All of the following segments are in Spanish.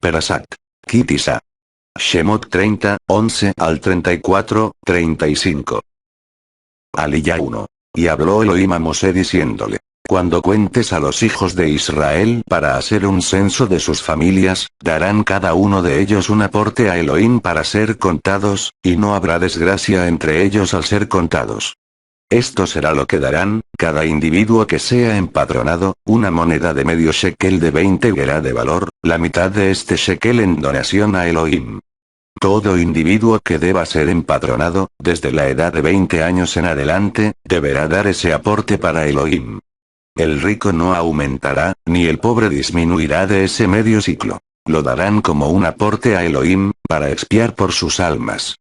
Perasat. Kitisa. Shemot 30, 11 al 34, 35. Aliyah 1. Y habló Elohim a Mosé diciéndole: Cuando cuentes a los hijos de Israel para hacer un censo de sus familias, darán cada uno de ellos un aporte a Elohim para ser contados, y no habrá desgracia entre ellos al ser contados. Esto será lo que darán, cada individuo que sea empadronado, una moneda de medio shekel de 20 gerá de valor, la mitad de este shekel en donación a Elohim. Todo individuo que deba ser empadronado, desde la edad de 20 años en adelante, deberá dar ese aporte para Elohim. El rico no aumentará, ni el pobre disminuirá de ese medio ciclo. Lo darán como un aporte a Elohim, para expiar por sus almas.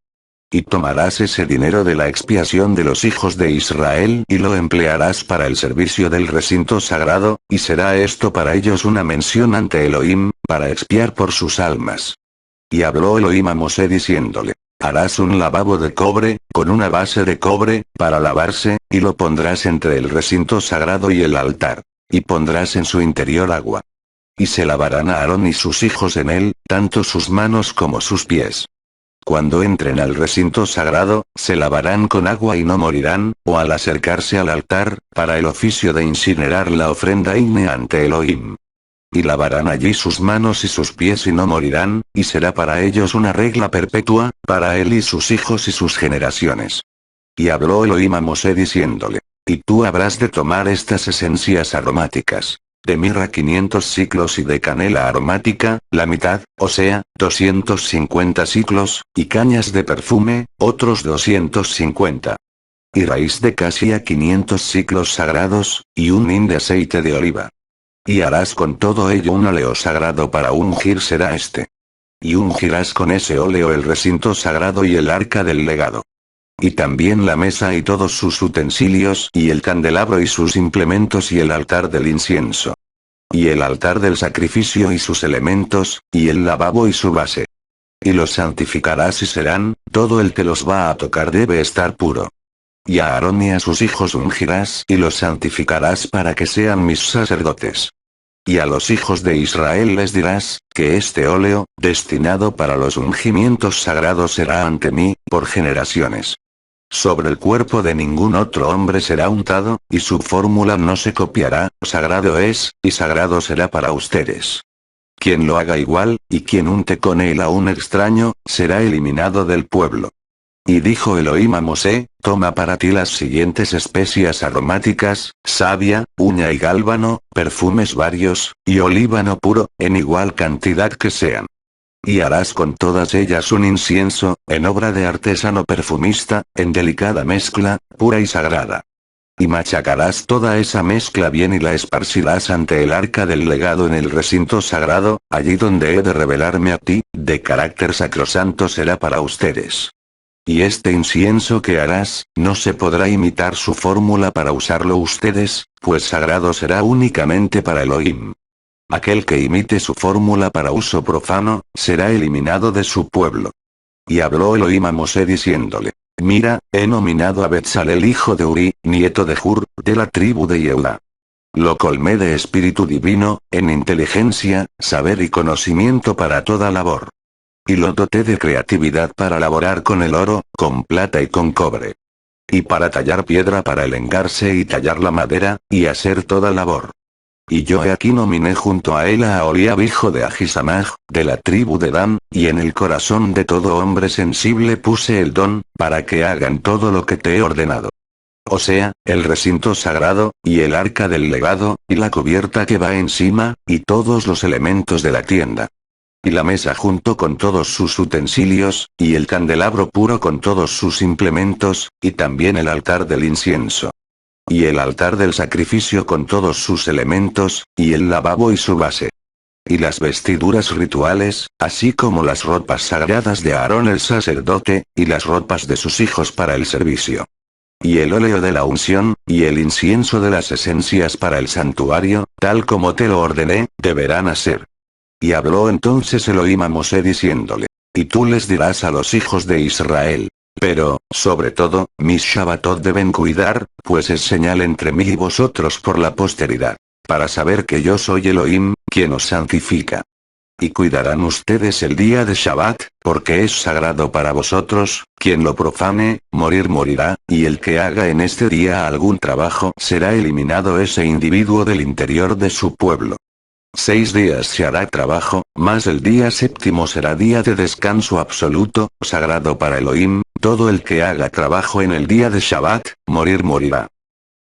Y tomarás ese dinero de la expiación de los hijos de Israel y lo emplearás para el servicio del recinto sagrado, y será esto para ellos una mención ante Elohim, para expiar por sus almas. Y habló Elohim a Mosé diciéndole: Harás un lavabo de cobre, con una base de cobre, para lavarse, y lo pondrás entre el recinto sagrado y el altar. Y pondrás en su interior agua. Y se lavarán a Aarón y sus hijos en él, tanto sus manos como sus pies. Cuando entren al recinto sagrado, se lavarán con agua y no morirán, o al acercarse al altar, para el oficio de incinerar la ofrenda ígnea ante Elohim. Y lavarán allí sus manos y sus pies y no morirán, y será para ellos una regla perpetua, para él y sus hijos y sus generaciones. Y habló Elohim a Mosé diciéndole: Y tú habrás de tomar estas esencias aromáticas. De mirra 500 siclos y de canela aromática, la mitad, o sea, 250 siclos, y cañas de perfume, otros 250. Y raíz de casia 500 siclos sagrados, y un hin de aceite de oliva. Y harás con todo ello un óleo sagrado para ungir será este. Y ungirás con ese óleo el recinto sagrado y el arca del legado. Y también la mesa y todos sus utensilios y el candelabro y sus implementos y el altar del incienso. Y el altar del sacrificio y sus elementos, y el lavabo y su base. Y los santificarás y serán, todo el que los va a tocar debe estar puro. Y a Aarón y a sus hijos ungirás y los santificarás para que sean mis sacerdotes. Y a los hijos de Israel les dirás, que este óleo, destinado para los ungimientos sagrados será ante mí, por generaciones. Sobre el cuerpo de ningún otro hombre será untado, y su fórmula no se copiará, sagrado es, y sagrado será para ustedes. Quien lo haga igual, y quien unte con él a un extraño, será eliminado del pueblo. Y dijo Elohim a Mosé: Toma para ti las siguientes especias aromáticas, savia, uña y gálbano, perfumes varios, y olíbano puro, en igual cantidad que sean. Y harás con todas ellas un incienso, en obra de artesano perfumista, en delicada mezcla, pura y sagrada. Y machacarás toda esa mezcla bien y la esparcirás ante el arca del legado en el recinto sagrado, allí donde he de revelarme a ti, de carácter sacrosanto será para ustedes. Y este incienso que harás, no se podrá imitar su fórmula para usarlo ustedes, pues sagrado será únicamente para Elohim. Aquel que imite su fórmula para uso profano, será eliminado de su pueblo. Y habló Elohim a Mosé diciéndole: Mira, he nominado a Betzalel hijo de Uri, nieto de Hur, de la tribu de Yehuda. Lo colmé de espíritu divino, en inteligencia, saber y conocimiento para toda labor. Y lo doté de creatividad para laborar con el oro, con plata y con cobre. Y para tallar piedra para el engarce y tallar la madera, y hacer toda labor. Y yo he aquí nominé junto a él a Aholiab hijo de Ahisamach, de la tribu de Dan, y en el corazón de todo hombre sensible puse el don, para que hagan todo lo que te he ordenado. O sea, el recinto sagrado, y el arca del legado, y la cubierta que va encima, y todos los elementos de la tienda. Y la mesa junto con todos sus utensilios, y el candelabro puro con todos sus implementos, y también el altar del incienso. Y el altar del sacrificio con todos sus elementos, y el lavabo y su base. Y las vestiduras rituales, así como las ropas sagradas de Aarón el sacerdote, y las ropas de sus hijos para el servicio. Y el óleo de la unción, y el incienso de las esencias para el santuario, tal como te lo ordené, deberán hacer. Y habló entonces Elohim a Mosé diciéndole: Y tú les dirás a los hijos de Israel: Pero, sobre todo, mis Shabbatot deben cuidar, pues es señal entre mí y vosotros por la posteridad, para saber que yo soy Elohim, quien os santifica. y cuidarán ustedes el día de Shabbat, porque es sagrado para vosotros, quien lo profane, morirá, y el que haga en este día algún trabajo será eliminado ese individuo del interior de su pueblo. 6 días se hará trabajo, mas el día séptimo será día de descanso absoluto, sagrado para Elohim, todo el que haga trabajo en el día de Shabbat, morirá.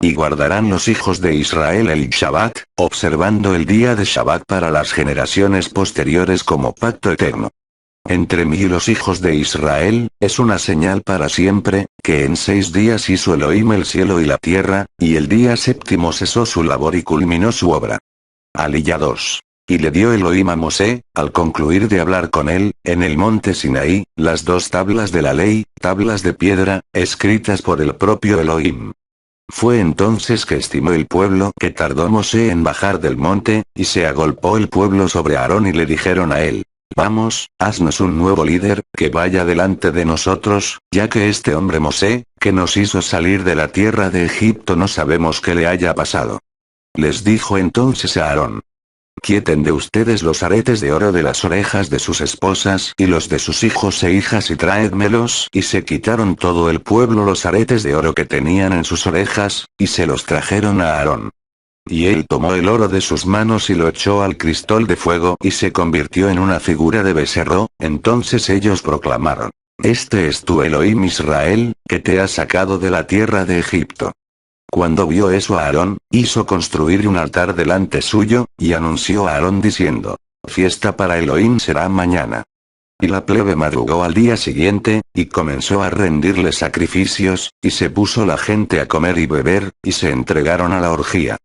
Y guardarán los hijos de Israel el Shabbat, observando el día de Shabbat para las generaciones posteriores como pacto eterno. Entre mí y los hijos de Israel, es una señal para siempre, que en 6 días hizo Elohim el cielo y la tierra, y el día séptimo cesó su labor y culminó su obra. Aliyah 2. Y le dio Elohim a Mosé, al concluir de hablar con él, en el monte Sinaí, las 2 tablas de la ley, tablas de piedra, escritas por el propio Elohim. Fue entonces que estimó el pueblo que tardó Mosé en bajar del monte, y se agolpó el pueblo sobre Aarón y le dijeron a él: Vamos, haznos un nuevo líder, que vaya delante de nosotros, ya que este hombre Mosé, que nos hizo salir de la tierra de Egipto no sabemos qué le haya pasado. Les dijo entonces a Aarón: Quieten de ustedes los aretes de oro de las orejas de sus esposas y los de sus hijos e hijas y traédmelos. Y se quitaron todo el pueblo los aretes de oro que tenían en sus orejas, y se los trajeron a Aarón. Y él tomó el oro de sus manos y lo echó al cristol de fuego y se convirtió en una figura de becerro. Entonces ellos proclamaron: Este es tu Elohim Israel, que te ha sacado de la tierra de Egipto. Cuando vio eso Aarón, hizo construir un altar delante suyo, y anunció a Aarón diciendo: Fiesta para Elohim será mañana. Y la plebe madrugó al día siguiente, y comenzó a rendirle sacrificios, y se puso la gente a comer y beber, y se entregaron a la orgía.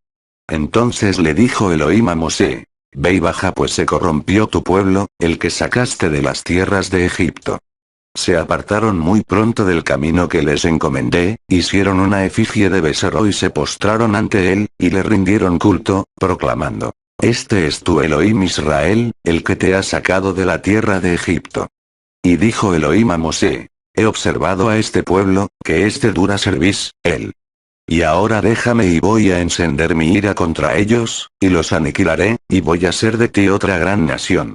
Entonces le dijo Elohim a Mosé: Ve y baja pues se corrompió tu pueblo, el que sacaste de las tierras de Egipto. Se apartaron muy pronto del camino que les encomendé, hicieron una efigie de becerro y se postraron ante él, y le rindieron culto, proclamando: Este es tu Elohim Israel, el que te ha sacado de la tierra de Egipto. Y dijo Elohim a Mosé: He observado a este pueblo, que es de dura cerviz, él. Y ahora déjame y voy a encender mi ira contra ellos, y los aniquilaré, y voy a ser de ti otra gran nación.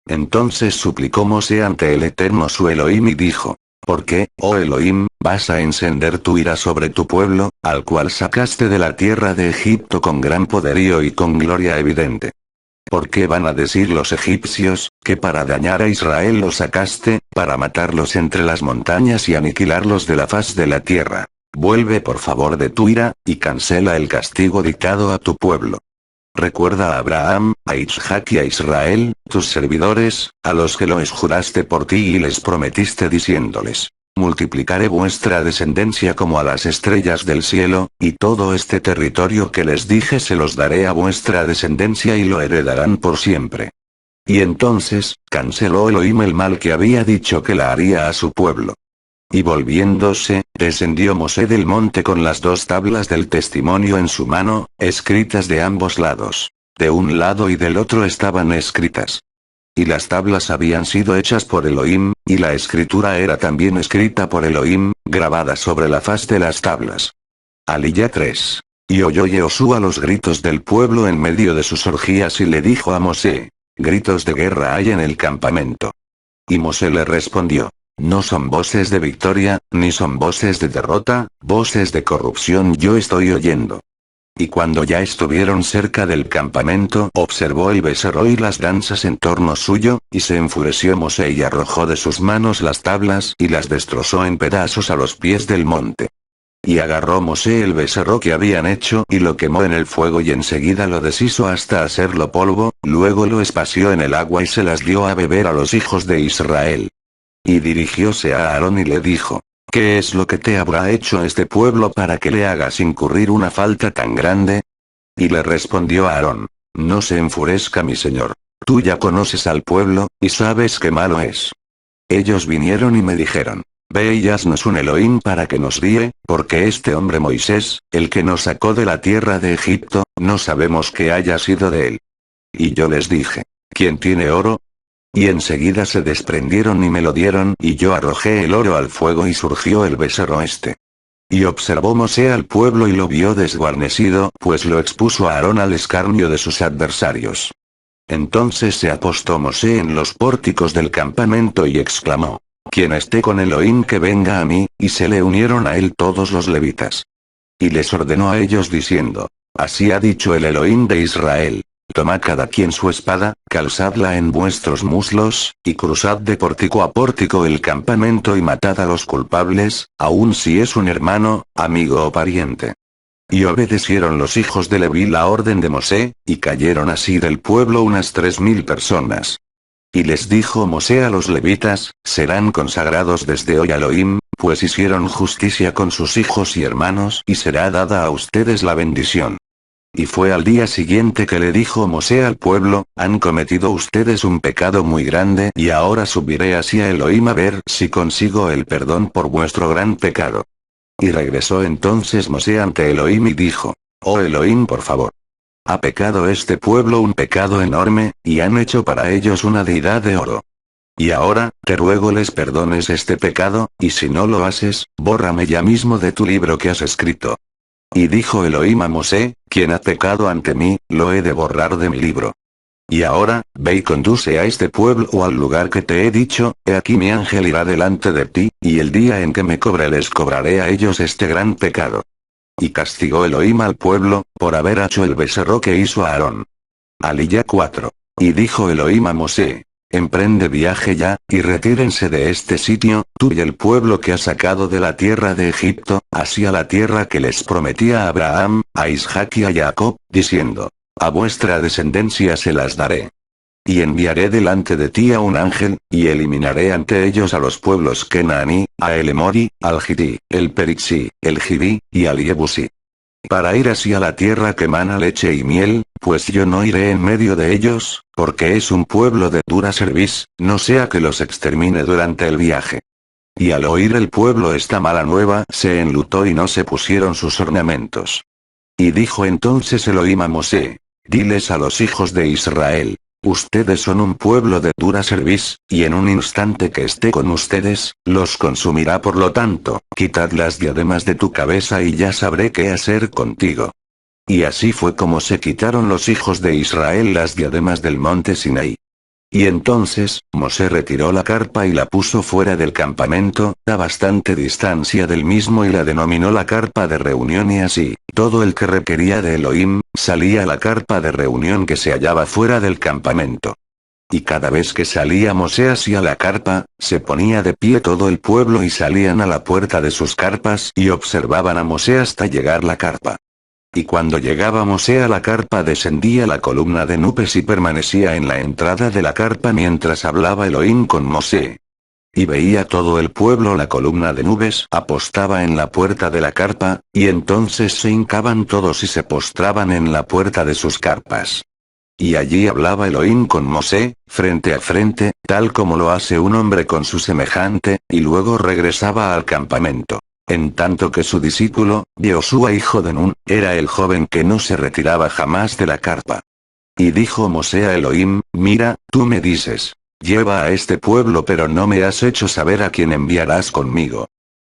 Entonces suplicó Mosé ante el Eterno su Elohim y dijo: ¿Por qué, oh Elohim, vas a encender tu ira sobre tu pueblo, al cual sacaste de la tierra de Egipto con gran poderío y con gloria evidente? ¿Por qué van a decir los egipcios, que para dañar a Israel los sacaste, para matarlos entre las montañas y aniquilarlos de la faz de la tierra? Vuelve por favor de tu ira, y cancela el castigo dictado a tu pueblo. Recuerda a Abraham, a Isaac y a Israel, tus servidores, a los que los juraste por ti y les prometiste diciéndoles: Multiplicaré vuestra descendencia como a las estrellas del cielo, y todo este territorio que les dije se los daré a vuestra descendencia y lo heredarán por siempre. Y entonces, canceló Elohim el mal que había dicho que la haría a su pueblo. Y volviéndose, descendió Mosé del monte con las 2 tablas del testimonio en su mano, escritas de ambos lados. De un lado y del otro estaban escritas. Y las tablas habían sido hechas por Elohim, y la escritura era también escrita por Elohim, grabada sobre la faz de las tablas. Aliyah 3. Y oyó Josué los gritos del pueblo en medio de sus orgías y le dijo a Mosé: Gritos de guerra hay en el campamento. Y Mosé le respondió: No son voces de victoria, ni son voces de derrota, voces de corrupción yo estoy oyendo. Y cuando ya estuvieron cerca del campamento, observó el becerro y las danzas en torno suyo, y se enfureció Mosé y arrojó de sus manos las tablas y las destrozó en pedazos a los pies del monte. Y agarró Mosé el becerro que habían hecho y lo quemó en el fuego y enseguida lo deshizo hasta hacerlo polvo, luego lo esparció en el agua y se las dio a beber a los hijos de Israel. Y dirigióse a Aarón y le dijo: ¿Qué es lo que te habrá hecho este pueblo para que le hagas incurrir una falta tan grande? Y le respondió Aarón: No se enfurezca mi señor. Tú ya conoces al pueblo, y sabes qué malo es. Ellos vinieron y me dijeron: Ve y haznos un Elohim para que nos guíe, porque este hombre Moisés, el que nos sacó de la tierra de Egipto, no sabemos qué haya sido de él. Y yo les dije: ¿Quién tiene oro? Y enseguida se desprendieron y me lo dieron y yo arrojé el oro al fuego y surgió el becerro este. Y observó Mosé al pueblo y lo vio desguarnecido, pues lo expuso a Aarón al escarnio de sus adversarios. Entonces se apostó Mosé en los pórticos del campamento y exclamó: quien esté con Elohim que venga a mí, y se le unieron a él todos los levitas. Y les ordenó a ellos diciendo: así ha dicho el Elohim de Israel. Tomad cada quien su espada, calzadla en vuestros muslos, y cruzad de pórtico a pórtico el campamento y matad a los culpables, aun si es un hermano, amigo o pariente. Y obedecieron los hijos de Leví la orden de Mosé, y cayeron así del pueblo unas 3000 personas. Y les dijo Mosé a los levitas: serán consagrados desde hoy a Elohim, pues hicieron justicia con sus hijos y hermanos, y será dada a ustedes la bendición. Y fue al día siguiente que le dijo Mosé al pueblo: han cometido ustedes un pecado muy grande, y ahora subiré hacia Elohim a ver si consigo el perdón por vuestro gran pecado. Y regresó entonces Mosé ante Elohim y dijo: oh Elohim, por favor. Ha pecado este pueblo un pecado enorme, y han hecho para ellos una deidad de oro. Y ahora, te ruego les perdones este pecado, y si no lo haces, bórrame ya mismo de tu libro que has escrito. Y dijo Elohim a Mosé: quien ha pecado ante mí, lo he de borrar de mi libro. Y ahora, ve y conduce a este pueblo al lugar que te he dicho, he aquí mi ángel irá delante de ti, y el día en que me cobre les cobraré a ellos este gran pecado. Y castigó Elohim al pueblo, por haber hecho el becerro que hizo a Aarón. Aliyah 4. Y dijo Elohim a Mosé: emprende viaje ya, y retírense de este sitio, tú y el pueblo que has sacado de la tierra de Egipto, hacia la tierra que les prometía a Abraham, a Isaac y a Jacob, diciendo: a vuestra descendencia se las daré. Y enviaré delante de ti a un ángel, y eliminaré ante ellos a los pueblos Kenaní, a el Emori, al Gití, el Perixí, el Giví, y al Jebusí. Para ir hacia la tierra que mana leche y miel, pues yo no iré en medio de ellos, porque es un pueblo de dura cerviz, no sea que los extermine durante el viaje. Y al oír el pueblo esta mala nueva, se enlutó y no se pusieron sus ornamentos. Y dijo entonces Elohim a Mosé: diles a los hijos de Israel: ustedes son un pueblo de dura cerviz, y en un instante que esté con ustedes, los consumirá. Por lo tanto, quitad las diademas de tu cabeza y ya sabré qué hacer contigo. Y así fue como se quitaron los hijos de Israel las diademas del monte Sinaí. Y entonces, Mosé retiró la carpa y la puso fuera del campamento, a bastante distancia del mismo, y la denominó la carpa de reunión, y así, todo el que requería de Elohim, salía a la carpa de reunión que se hallaba fuera del campamento. Y cada vez que salía Mosé hacia la carpa, se ponía de pie todo el pueblo y salían a la puerta de sus carpas y observaban a Mosé hasta llegar la carpa. Y cuando llegaba Mosé a la carpa descendía la columna de nubes y permanecía en la entrada de la carpa mientras hablaba Elohim con Mosé. Y veía todo el pueblo la columna de nubes apostaba en la puerta de la carpa, y entonces se hincaban todos y se postraban en la puerta de sus carpas. Y allí hablaba Elohim con Mosé, frente a frente, tal como lo hace un hombre con su semejante, y luego regresaba al campamento. En tanto que su discípulo, Josué hijo de Nun, era el joven que no se retiraba jamás de la carpa. Y dijo Mosé a Elohim: mira, tú me dices: lleva a este pueblo, pero no me has hecho saber a quién enviarás conmigo.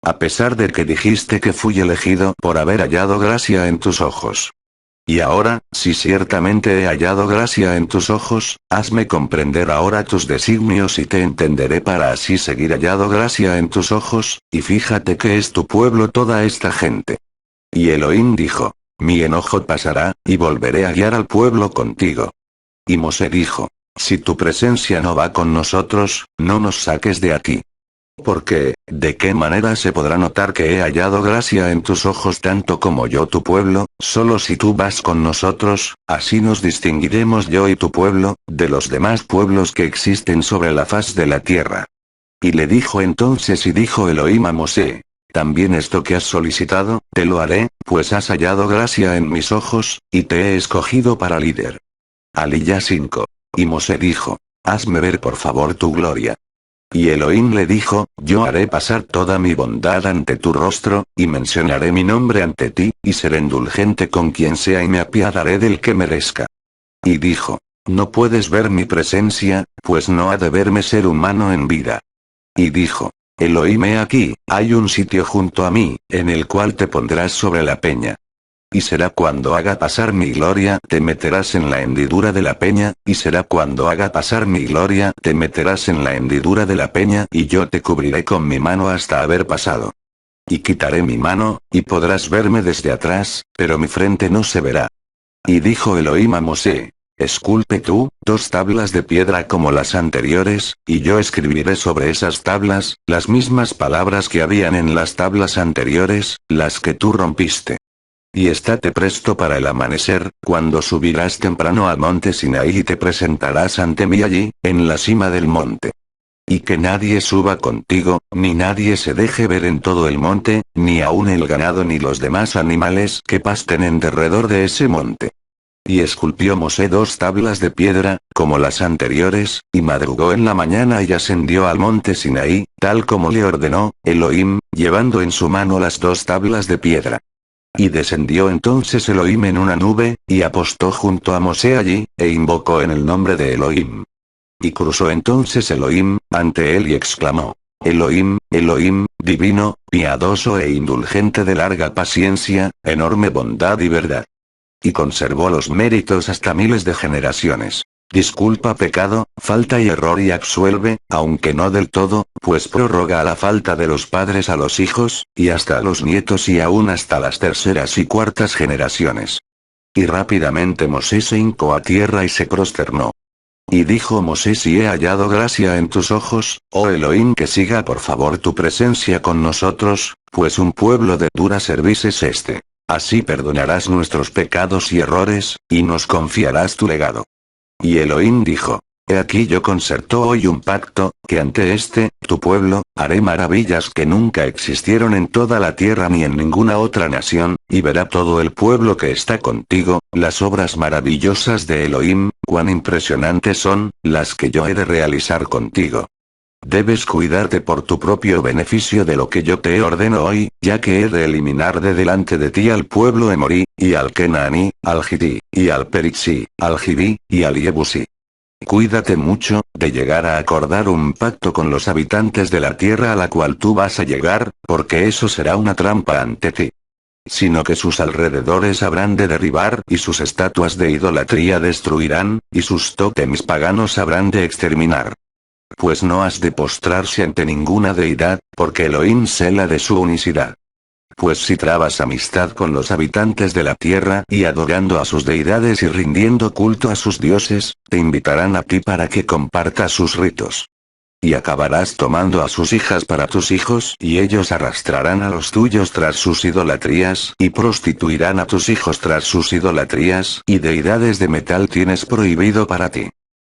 A pesar de que dijiste que fui elegido por haber hallado gracia en tus ojos. Y ahora, si ciertamente he hallado gracia en tus ojos, hazme comprender ahora tus designios y te entenderé, para así seguir hallado gracia en tus ojos, y fíjate que es tu pueblo toda esta gente. Y Elohim dijo: mi enojo pasará, y volveré a guiar al pueblo contigo. Y Mosé dijo: si tu presencia no va con nosotros, no nos saques de aquí. Porque, ¿de qué manera se podrá notar que he hallado gracia en tus ojos tanto como yo tu pueblo? Solo si tú vas con nosotros, así nos distinguiremos yo y tu pueblo, de los demás pueblos que existen sobre la faz de la tierra. Y le dijo entonces, y dijo Elohim a Mosé: también esto que has solicitado, te lo haré, pues has hallado gracia en mis ojos, y te he escogido para líder. Aliyah 5. Y Mosé dijo: hazme ver por favor tu gloria. Y Elohim le dijo: yo haré pasar toda mi bondad ante tu rostro, y mencionaré mi nombre ante ti, y seré indulgente con quien sea y me apiadaré del que merezca. Y dijo: no puedes ver mi presencia, pues no ha de verme ser humano en vida. Y dijo: Elohim, he aquí, hay un sitio junto a mí, en el cual te pondrás sobre la peña. Y será cuando haga pasar mi gloria, te meterás en la hendidura de la peña, y será cuando haga pasar mi gloria, te meterás en la hendidura de la peña, y yo te cubriré con mi mano hasta haber pasado. Y quitaré mi mano, y podrás verme desde atrás, pero mi frente no se verá. Y dijo Elohim a Mosé: esculpe tú 2 tablas de piedra como las anteriores, y yo escribiré sobre esas tablas, las mismas palabras que habían en las tablas anteriores, las que tú rompiste. Y estate presto para el amanecer, cuando subirás temprano al monte Sinaí y te presentarás ante mí allí, en la cima del monte. Y que nadie suba contigo, ni nadie se deje ver en todo el monte, ni aun el ganado ni los demás animales que pasten en derredor de ese monte. Y esculpió Mosé 2 tablas de piedra, como las anteriores, y madrugó en la mañana y ascendió al monte Sinaí, tal como le ordenó Elohim, llevando en su mano las 2 tablas de piedra. Y descendió entonces Elohim en una nube, y apostó junto a Mosé allí, e invocó en el nombre de Elohim. Y cruzó entonces Elohim ante él y exclamó: Elohim, Elohim, divino, piadoso e indulgente de larga paciencia, enorme bondad y verdad. Y conservó los méritos hasta miles de generaciones. Disculpa pecado, falta y error y absuelve, aunque no del todo, pues prorroga a la falta de los padres a los hijos, y hasta a los nietos y aún hasta las 3ª y 4ª generaciones. Y rápidamente Mosé se hincó a tierra y se prosternó. Y dijo Mosé: si he hallado gracia en tus ojos, oh Elohim, que siga por favor tu presencia con nosotros, pues un pueblo de dura cerviz es este. Así perdonarás nuestros pecados y errores, y nos confiarás tu legado. Y Elohim dijo: he aquí yo concerto hoy un pacto, que ante tu pueblo, haré maravillas que nunca existieron en toda la tierra ni en ninguna otra nación, y verá todo el pueblo que está contigo, las obras maravillosas de Elohim, cuán impresionantes son, las que yo he de realizar contigo. Debes cuidarte por tu propio beneficio de lo que yo te ordeno hoy, ya que he de eliminar de delante de ti al pueblo Emorí, y al Kenaní, al Gití, y al Perixí, al Giví, y al Yebusí. Cuídate mucho, de llegar a acordar un pacto con los habitantes de la tierra a la cual tú vas a llegar, porque eso será una trampa ante ti. Sino que sus alrededores habrán de derribar y sus estatuas de idolatría destruirán, y sus tótems paganos habrán de exterminar. Pues no has de postrarse ante ninguna deidad, porque Elohim cela de su unicidad. Pues si trabas amistad con los habitantes de la tierra y adorando a sus deidades y rindiendo culto a sus dioses, te invitarán a ti para que compartas sus ritos. Y acabarás tomando a sus hijas para tus hijos y ellos arrastrarán a los tuyos tras sus idolatrías y prostituirán a tus hijos tras sus idolatrías y deidades de metal tienes prohibido para ti.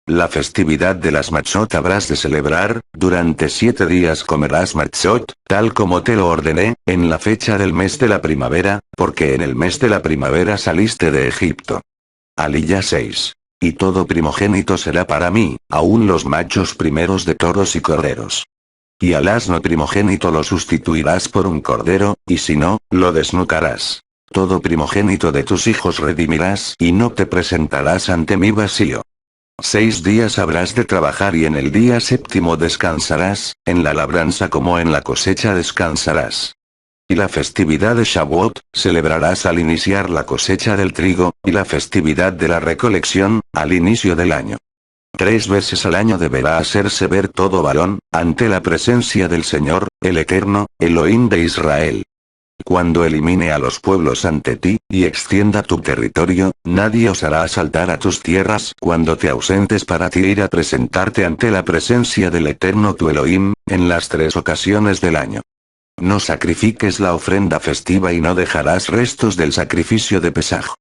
La festividad de las Matzot habrás de celebrar, durante 7 días comerás Matzot, tal como te lo ordené, en la fecha del mes de la primavera, porque en el mes de la primavera saliste de Egipto. Aliyah 6. Y todo primogénito será para mí, aun los machos primeros de toros y corderos. Y al asno primogénito lo sustituirás por un cordero, y si no, lo desnucarás. Todo primogénito de tus hijos redimirás y no te presentarás ante mí vacío. 6 días habrás de trabajar y en el día 7º descansarás, en la labranza como en la cosecha descansarás. Y la festividad de Shavuot, celebrarás al iniciar la cosecha del trigo, y la festividad de la recolección, al inicio del año. 3 veces al año deberá hacerse ver todo varón, ante la presencia del Señor, el Eterno, Elohim de Israel. Cuando elimine a los pueblos ante ti, y extienda tu territorio, nadie osará asaltar a tus tierras cuando te ausentes para ti ir a presentarte ante la presencia del Eterno tu Elohim, en las 3 ocasiones del año. No sacrifiques la ofrenda festiva y no dejarás restos del sacrificio de Pesaj.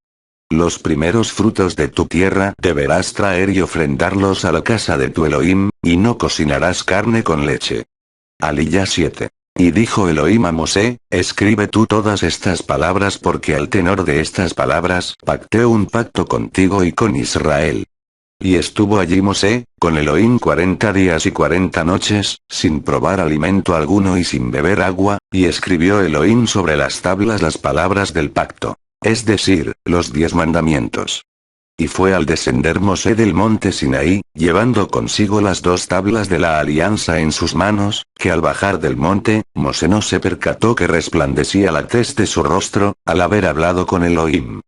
Los primeros frutos de tu tierra deberás traer y ofrendarlos a la casa de tu Elohim, y no cocinarás carne con leche. Aliyah 7. Y dijo Elohim a Mosé: escribe tú todas estas palabras porque al tenor de estas palabras pacté un pacto contigo y con Israel. Y estuvo allí Mosé, con Elohim 40 días y 40 noches, sin probar alimento alguno y sin beber agua, y escribió Elohim sobre las tablas las palabras del pacto, es decir, los 10 mandamientos. Y fue al descender Mosé del monte Sinaí, llevando consigo las 2 tablas de la alianza en sus manos, que al bajar del monte, Mosé no se percató que resplandecía la tez de su rostro, al haber hablado con Elohim.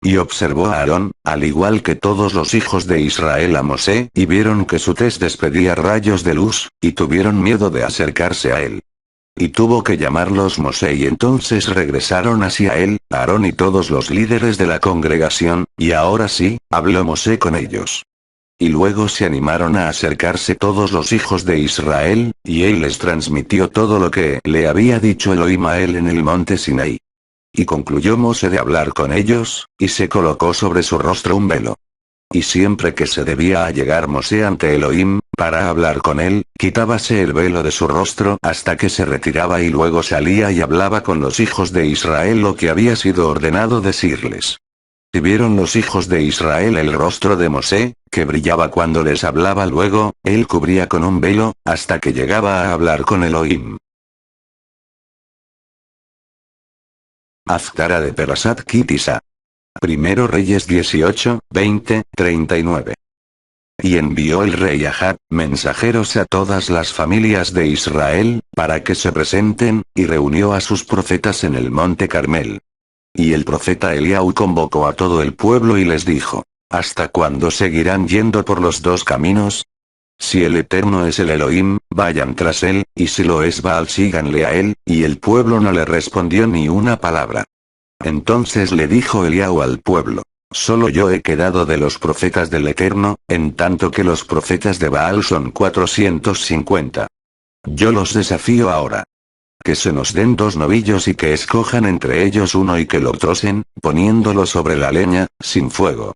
Y observó a Aarón, al igual que todos los hijos de Israel a Mosé, y vieron que su tez despedía rayos de luz, y tuvieron miedo de acercarse a él. Y tuvo que llamarlos Mosé y entonces regresaron hacia él, Aarón y todos los líderes de la congregación, y ahora sí, habló Mosé con ellos. Y luego se animaron a acercarse todos los hijos de Israel, y él les transmitió todo lo que le había dicho Elohim a él en el monte Sinaí. Y concluyó Mosé de hablar con ellos, y se colocó sobre su rostro un velo. Y siempre que se debía allegar Mosé ante Elohim, para hablar con él, quitábase el velo de su rostro hasta que se retiraba y luego salía y hablaba con los hijos de Israel lo que había sido ordenado decirles. Y vieron los hijos de Israel el rostro de Mosé, que brillaba cuando les hablaba luego, él cubría con un velo, hasta que llegaba a hablar con Elohim. Haftara de Perasat Kitisa. Primero Reyes 18, 20, 39. Y envió el rey Ahab, mensajeros a todas las familias de Israel, para que se presenten, y reunió a sus profetas en el monte Carmel. Y el profeta Eliahu convocó a todo el pueblo y les dijo: ¿Hasta cuándo seguirán yendo por los 2 caminos? Si el Eterno es el Elohim, vayan tras él, y si lo es Baal síganle a él, y el pueblo no le respondió ni una palabra. Entonces le dijo Eliahu al pueblo: Solo yo he quedado de los profetas del Eterno, en tanto que los profetas de Baal son 450. Yo los desafío ahora. Que se nos den 2 novillos y que escojan entre ellos uno y que lo trocen, poniéndolo sobre la leña, sin fuego.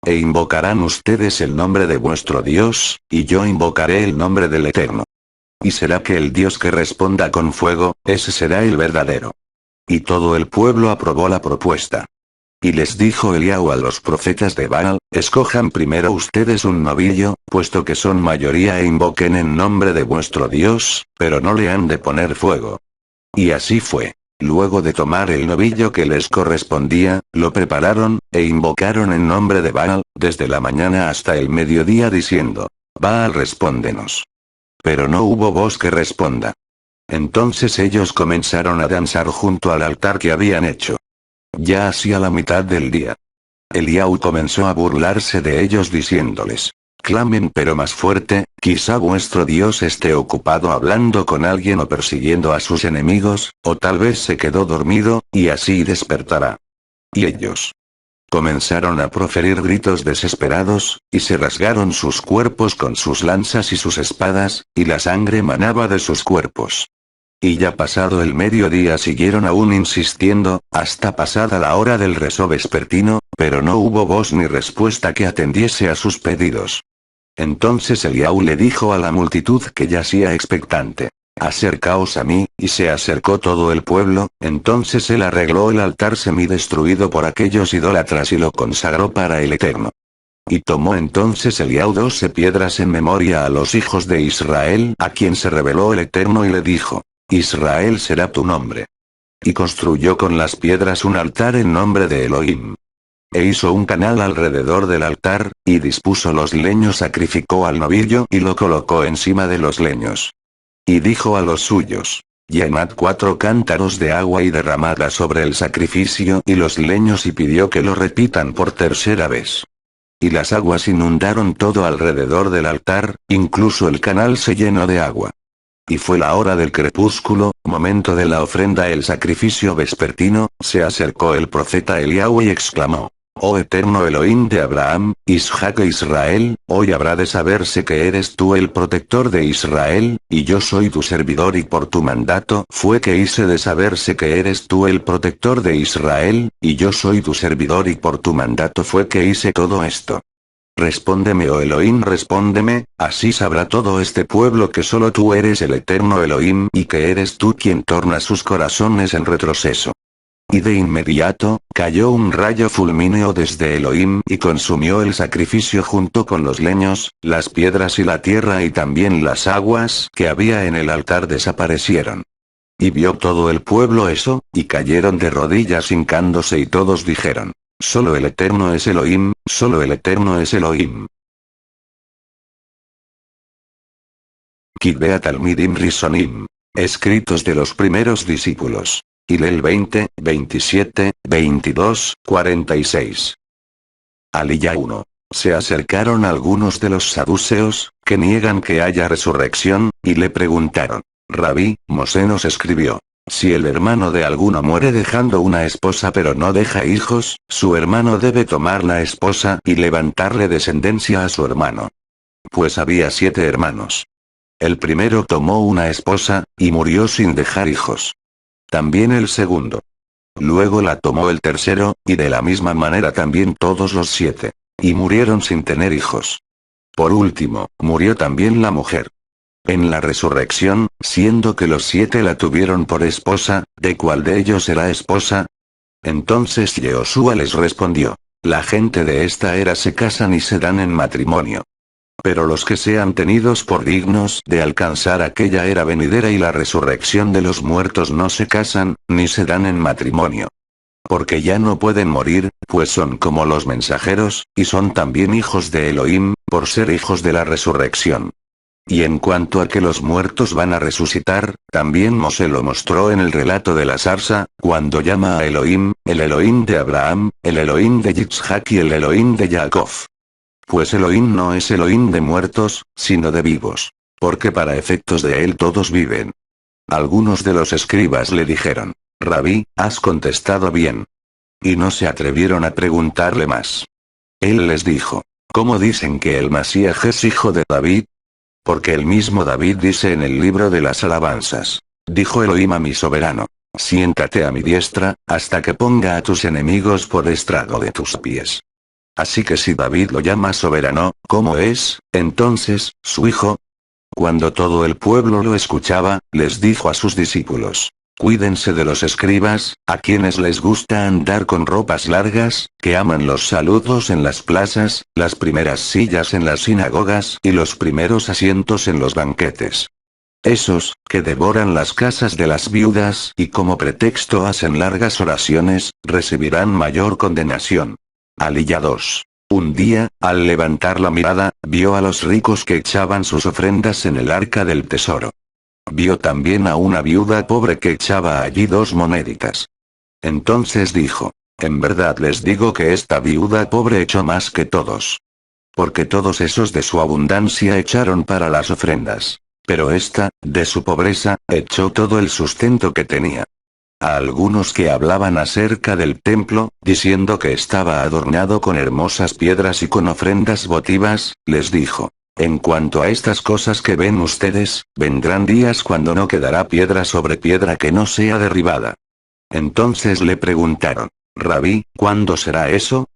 E invocarán ustedes el nombre de vuestro Dios, y yo invocaré el nombre del Eterno. Y será que el Dios que responda con fuego, ese será el verdadero. Y todo el pueblo aprobó la propuesta. Y les dijo Eliahu a los profetas de Baal: Escojan primero ustedes un novillo, puesto que son mayoría, e invoquen en nombre de vuestro Dios, pero no le han de poner fuego. Y así fue. Luego de tomar el novillo que les correspondía, lo prepararon, e invocaron en nombre de Baal, desde la mañana hasta el mediodía diciendo: Baal, respóndenos. Pero no hubo voz que responda. Entonces ellos comenzaron a danzar junto al altar que habían hecho. Ya hacía la mitad del día. Eliahu comenzó a burlarse de ellos diciéndoles: Clamen pero más fuerte, quizá vuestro Dios esté ocupado hablando con alguien o persiguiendo a sus enemigos, o tal vez se quedó dormido, y así despertará. Y ellos comenzaron a proferir gritos desesperados, y se rasgaron sus cuerpos con sus lanzas y sus espadas, y la sangre manaba de sus cuerpos. Y ya pasado el mediodía siguieron aún insistiendo, hasta pasada la hora del rezo vespertino, pero no hubo voz ni respuesta que atendiese a sus pedidos. Entonces Eliahu le dijo a la multitud que yacía expectante: Acercaos a mí, y se acercó todo el pueblo. Entonces él arregló el altar semidestruido por aquellos idólatras y lo consagró para el Eterno. Y tomó entonces Eliahu 12 piedras en memoria a los hijos de Israel, a quien se reveló el Eterno, y le dijo: Israel será tu nombre. Y construyó con las piedras un altar en nombre de Elohim. E hizo un canal alrededor del altar, y dispuso los leños, sacrificó al novillo y lo colocó encima de los leños. Y dijo a los suyos: Llenad 4 cántaros de agua y derramadla sobre el sacrificio y los leños, y pidió que lo repitan por 3ª vez. Y las aguas inundaron todo alrededor del altar, incluso el canal se llenó de agua. Y fue la hora del crepúsculo, momento de la ofrenda, el sacrificio vespertino. Se acercó el profeta Eliahu y exclamó: Oh Eterno Elohim de Abraham, Isaac e Israel, hoy habrá de saberse que eres tú el protector de Israel, y yo soy tu servidor, y por tu mandato fue que hice de saberse que eres tú el protector de Israel, y yo soy tu servidor, y por tu mandato fue que hice todo esto. Respóndeme, oh Elohim, respóndeme, así sabrá todo este pueblo que solo tú eres el Eterno Elohim, y que eres tú quien torna sus corazones en retroceso. Y de inmediato, cayó un rayo fulmíneo desde Elohim y consumió el sacrificio junto con los leños, las piedras y la tierra, y también las aguas que había en el altar desaparecieron. Y vio todo el pueblo eso, y cayeron de rodillas hincándose, y todos dijeron: Solo el Eterno es Elohim, solo el Eterno es Elohim. Kibea Talmidim Risonim. Escritos de los primeros discípulos. Hillel 20, 27, 22, 46. Aliyah 1. Se acercaron algunos de los saduceos, que niegan que haya resurrección, y le preguntaron. Rabí, Mosé nos escribió. Si el hermano de alguno muere dejando una esposa pero no deja hijos, su hermano debe tomar la esposa y levantarle descendencia a su hermano. Pues había 7 hermanos. El primero tomó una esposa, y murió sin dejar hijos. También el segundo. Luego la tomó el tercero, y de la misma manera también todos los 7. Y murieron sin tener hijos. Por último, murió también la mujer. En la resurrección, siendo que los 7 la tuvieron por esposa, ¿de cuál de ellos será esposa? Entonces Yehoshua les respondió. La gente de esta era se casan y se dan en matrimonio. Pero los que sean tenidos por dignos de alcanzar aquella era venidera y la resurrección de los muertos no se casan, ni se dan en matrimonio. Porque ya no pueden morir, pues son como los mensajeros, y son también hijos de Elohim, por ser hijos de la resurrección. Y en cuanto a que los muertos van a resucitar, también Mosé lo mostró en el relato de la zarza, cuando llama a Elohim, el Elohim de Abraham, el Elohim de Yitzhak y el Elohim de Jacob. Pues Elohim no es Elohim de muertos, sino de vivos. Porque para efectos de él todos viven. Algunos de los escribas le dijeron, Rabí, has contestado bien. Y no se atrevieron a preguntarle más. Él les dijo, ¿cómo dicen que el Masías es hijo de David? Porque el mismo David dice en el libro de las alabanzas. Dijo Elohim a mi soberano, siéntate a mi diestra, hasta que ponga a tus enemigos por estrado de tus pies. Así que si David lo llama soberano, ¿cómo es, entonces, su hijo? Cuando todo el pueblo lo escuchaba, les dijo a sus discípulos, cuídense de los escribas, a quienes les gusta andar con ropas largas, que aman los saludos en las plazas, las primeras sillas en las sinagogas y los primeros asientos en los banquetes. Esos, que devoran las casas de las viudas y como pretexto hacen largas oraciones, recibirán mayor condenación. Aliyah 2. Un día, al levantar la mirada, vio a los ricos que echaban sus ofrendas en el arca del tesoro. Vio también a una viuda pobre que echaba allí 2 monéditas. Entonces dijo, en verdad les digo que esta viuda pobre echó más que todos. Porque todos esos de su abundancia echaron para las ofrendas. Pero esta, de su pobreza, echó todo el sustento que tenía. A algunos que hablaban acerca del templo, diciendo que estaba adornado con hermosas piedras y con ofrendas votivas, les dijo, en cuanto a estas cosas que ven ustedes, vendrán días cuando no quedará piedra sobre piedra que no sea derribada. Entonces le preguntaron, Rabí, ¿cuándo será eso?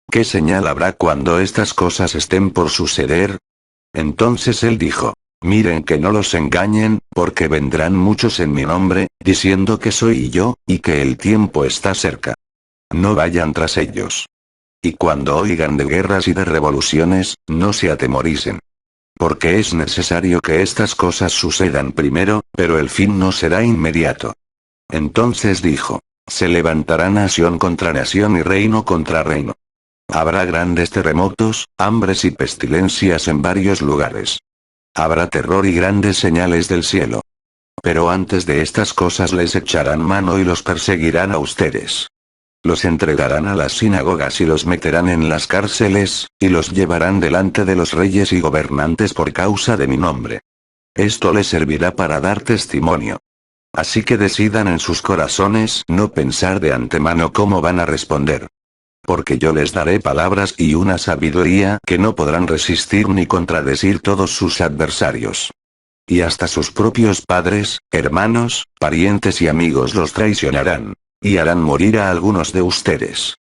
¿Qué señal habrá cuando estas cosas estén por suceder? Entonces él dijo, miren que no los engañen, porque vendrán muchos en mi nombre, diciendo que soy yo, y que el tiempo está cerca. No vayan tras ellos. Y cuando oigan de guerras y de revoluciones, no se atemoricen. Porque es necesario que estas cosas sucedan primero, pero el fin no será inmediato. Entonces dijo, se levantará nación contra nación y reino contra reino. Habrá grandes terremotos, hambres y pestilencias en varios lugares. Habrá terror y grandes señales del cielo. Pero antes de estas cosas les echarán mano y los perseguirán a ustedes. Los entregarán a las sinagogas y los meterán en las cárceles, y los llevarán delante de los reyes y gobernantes por causa de mi nombre. Esto les servirá para dar testimonio. Así que decidan en sus corazones no pensar de antemano cómo van a responder. Porque yo les daré palabras y una sabiduría que no podrán resistir ni contradecir todos sus adversarios. Y hasta sus propios padres, hermanos, parientes y amigos los traicionarán. Y harán morir a algunos de ustedes.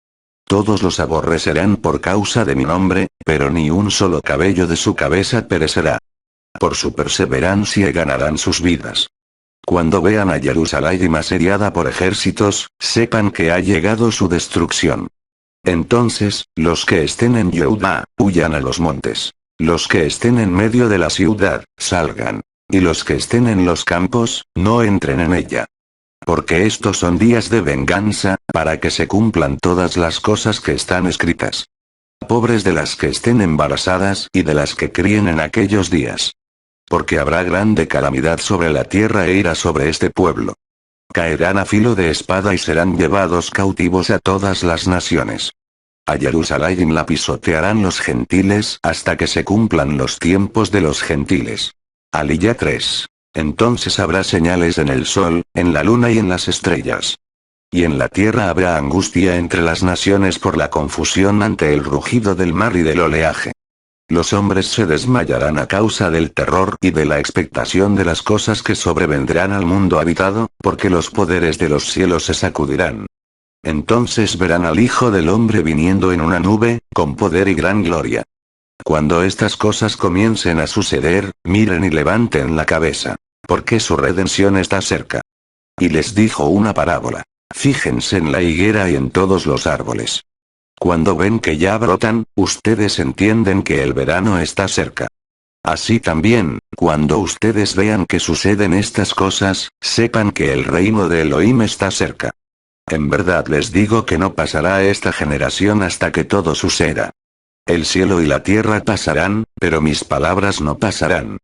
Todos los aborrecerán por causa de mi nombre, pero ni un solo cabello de su cabeza perecerá. Por su perseverancia ganarán sus vidas. Cuando vean a Jerusalén asediada por ejércitos, sepan que ha llegado su destrucción. Entonces, los que estén en Judá, huyan a los montes. Los que estén en medio de la ciudad, salgan. Y los que estén en los campos, no entren en ella. Porque estos son días de venganza, para que se cumplan todas las cosas que están escritas. Pobres de las que estén embarazadas y de las que críen en aquellos días. Porque habrá grande calamidad sobre la tierra e ira sobre este pueblo. Caerán a filo de espada y serán llevados cautivos a todas las naciones. A Jerusalén la pisotearán los gentiles hasta que se cumplan los tiempos de los gentiles. Aliyah 3. Entonces habrá señales en el sol, en la luna y en las estrellas. Y en la tierra habrá angustia entre las naciones por la confusión ante el rugido del mar y del oleaje. Los hombres se desmayarán a causa del terror y de la expectación de las cosas que sobrevendrán al mundo habitado, porque los poderes de los cielos se sacudirán. Entonces verán al Hijo del Hombre viniendo en una nube, con poder y gran gloria. Cuando estas cosas comiencen a suceder, miren y levanten la cabeza, porque su redención está cerca. Y les dijo una parábola. Fíjense en la higuera y en todos los árboles. Cuando ven que ya brotan, ustedes entienden que el verano está cerca. Así también, cuando ustedes vean que suceden estas cosas, sepan que el reino de Elohim está cerca. En verdad les digo que no pasará esta generación hasta que todo suceda. El cielo y la tierra pasarán, pero mis palabras no pasarán.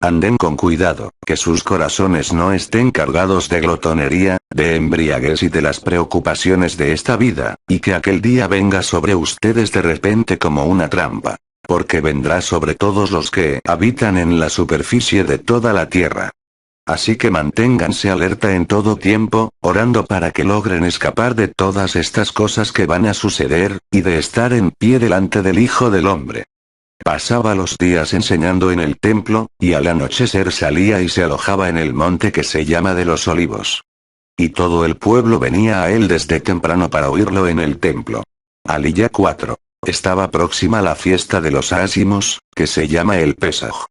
Anden con cuidado, que sus corazones no estén cargados de glotonería, de embriaguez y de las preocupaciones de esta vida, y que aquel día venga sobre ustedes de repente como una trampa. Porque vendrá sobre todos los que habitan en la superficie de toda la tierra. Así que manténganse alerta en todo tiempo, orando para que logren escapar de todas estas cosas que van a suceder, y de estar en pie delante del Hijo del Hombre. Pasaba los días enseñando en el templo, y al anochecer salía y se alojaba en el monte que se llama de los Olivos. Y todo el pueblo venía a él desde temprano para oírlo en el templo. Aliyah 4. Estaba próxima la fiesta de los ázimos, que se llama el Pesaj.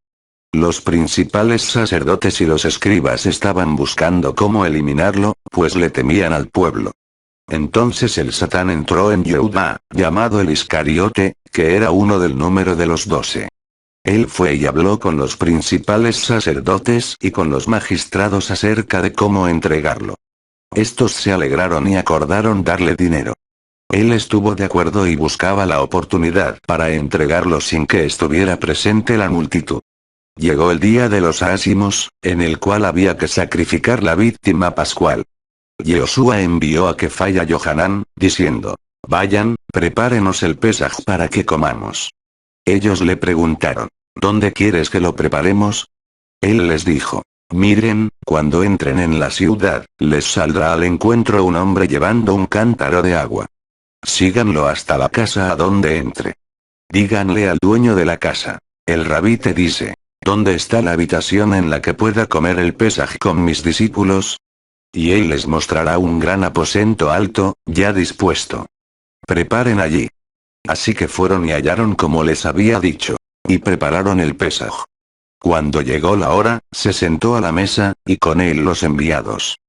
Los principales sacerdotes y los escribas estaban buscando cómo eliminarlo, pues le temían al pueblo. Entonces el Satán entró en Yehudá, llamado el Iscariote, que era uno del número de los 12. Él fue y habló con los principales sacerdotes y con los magistrados acerca de cómo entregarlo. Estos se alegraron y acordaron darle dinero. Él estuvo de acuerdo y buscaba la oportunidad para entregarlo sin que estuviera presente la multitud. Llegó el día de los ázimos, en el cual había que sacrificar la víctima pascual. Yoshua envió a Kefá y a Johanán, diciendo: vayan, prepárenos el Pesaj para que comamos. Ellos le preguntaron: ¿dónde quieres que lo preparemos? Él les dijo: miren, cuando entren en la ciudad, les saldrá al encuentro un hombre llevando un cántaro de agua. Síganlo hasta la casa a donde entre. Díganle al dueño de la casa: el rabí te dice, ¿dónde está la habitación en la que pueda comer el Pesaj con mis discípulos? Y él les mostrará un gran aposento alto, ya dispuesto. Preparen allí. Así que fueron y hallaron como les había dicho. Y prepararon el Pesaj. Cuando llegó la hora, se sentó a la mesa, y con él los enviados.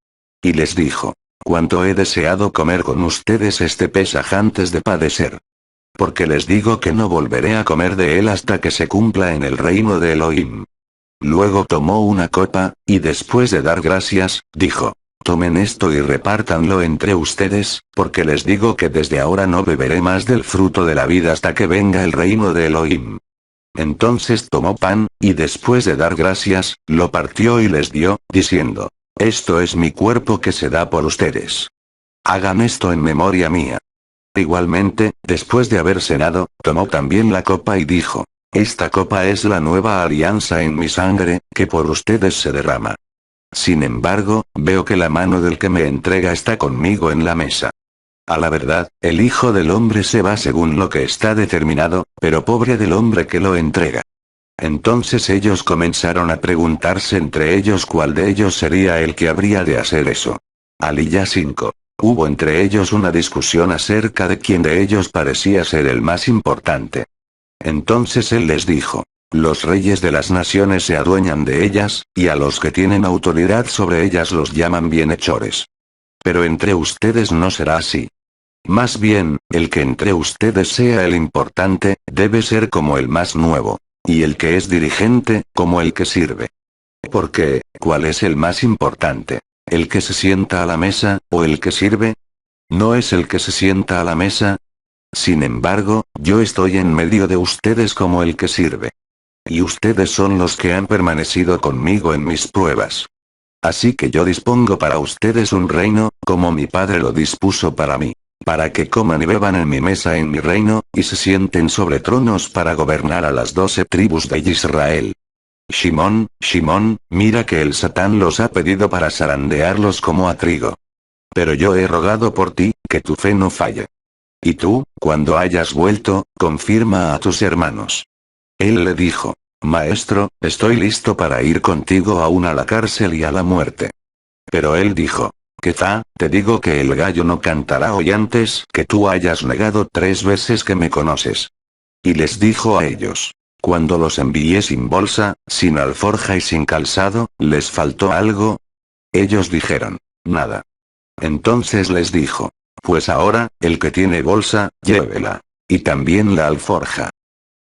Y les dijo: cuánto he deseado comer con ustedes este Pesaj antes de padecer. Porque les digo que no volveré a comer de él hasta que se cumpla en el reino de Elohim. Luego tomó una copa, y después de dar gracias, dijo: tomen esto y repártanlo entre ustedes, porque les digo que desde ahora no beberé más del fruto de la vida hasta que venga el reino de Elohim. Entonces tomó pan, y después de dar gracias, lo partió y les dio, diciendo: esto es mi cuerpo que se da por ustedes. Hagan esto en memoria mía. Igualmente, después de haber cenado, tomó también la copa y dijo: esta copa es la nueva alianza en mi sangre, que por ustedes se derrama. Sin embargo, veo que la mano del que me entrega está conmigo en la mesa. A la verdad, el Hijo del Hombre se va según lo que está determinado, pero pobre del hombre que lo entrega. Entonces ellos comenzaron a preguntarse entre ellos cuál de ellos sería el que habría de hacer eso. Aliyah 5. Hubo entre ellos una discusión acerca de quién de ellos parecía ser el más importante. Entonces él les dijo: los reyes de las naciones se adueñan de ellas, y a los que tienen autoridad sobre ellas los llaman bienhechores. Pero entre ustedes no será así. Más bien, el que entre ustedes sea el importante, debe ser como el más nuevo. Y el que es dirigente, como el que sirve. Porque, ¿cuál es el más importante? ¿El que se sienta a la mesa, o el que sirve? ¿No es el que se sienta a la mesa? Sin embargo, yo estoy en medio de ustedes como el que sirve. Y ustedes son los que han permanecido conmigo en mis pruebas. Así que yo dispongo para ustedes un reino, como mi padre lo dispuso para mí, para que coman y beban en mi mesa en mi reino, y se sienten sobre tronos para gobernar a las 12 tribus de Israel. Shimón, Shimón, mira que el Satán los ha pedido para zarandearlos como a trigo. Pero yo he rogado por ti, que tu fe no falle. Y tú, cuando hayas vuelto, confirma a tus hermanos. Él le dijo: Maestro, estoy listo para ir contigo aún a la cárcel y a la muerte. Pero él dijo: Quizá, te digo que el gallo no cantará hoy antes que tú hayas negado 3 veces que me conoces. Y les dijo a ellos: Cuando los envié sin bolsa, sin alforja y sin calzado, ¿les faltó algo? Ellos dijeron: Nada. Entonces les dijo: Pues ahora, el que tiene bolsa, llévela. Y también la alforja.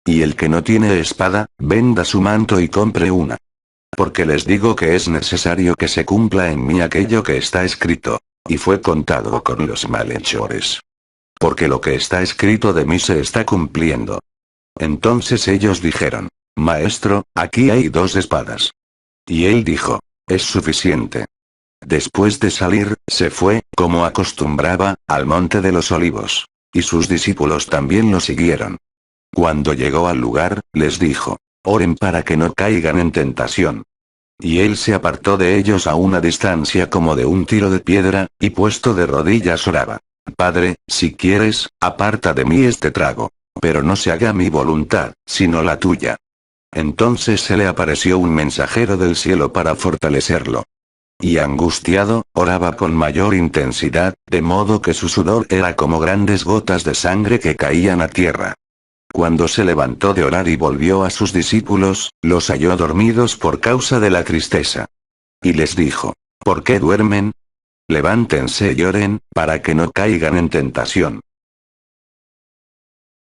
Y el que no tiene espada, venda su manto y compre una. Porque les digo que es necesario que se cumpla en mí aquello que está escrito. Y fue contado con los malhechores. Porque lo que está escrito de mí se está cumpliendo. Entonces ellos dijeron: Maestro, aquí hay 2 espadas. Y él dijo: Es suficiente. Después de salir, se fue, como acostumbraba, al monte de los olivos. Y sus discípulos también lo siguieron. Cuando llegó al lugar, les dijo: Oren para que no caigan en tentación. Y él se apartó de ellos a una distancia como de un tiro de piedra, y puesto de rodillas oraba: Padre, si quieres, aparta de mí este trago. Pero no se haga mi voluntad, sino la tuya. Entonces se le apareció un mensajero del cielo para fortalecerlo. Y angustiado, oraba con mayor intensidad, de modo que su sudor era como grandes gotas de sangre que caían a tierra. Cuando se levantó de orar y volvió a sus discípulos, los halló dormidos por causa de la tristeza. Y les dijo: ¿Por qué duermen? Levántense y oren, para que no caigan en tentación.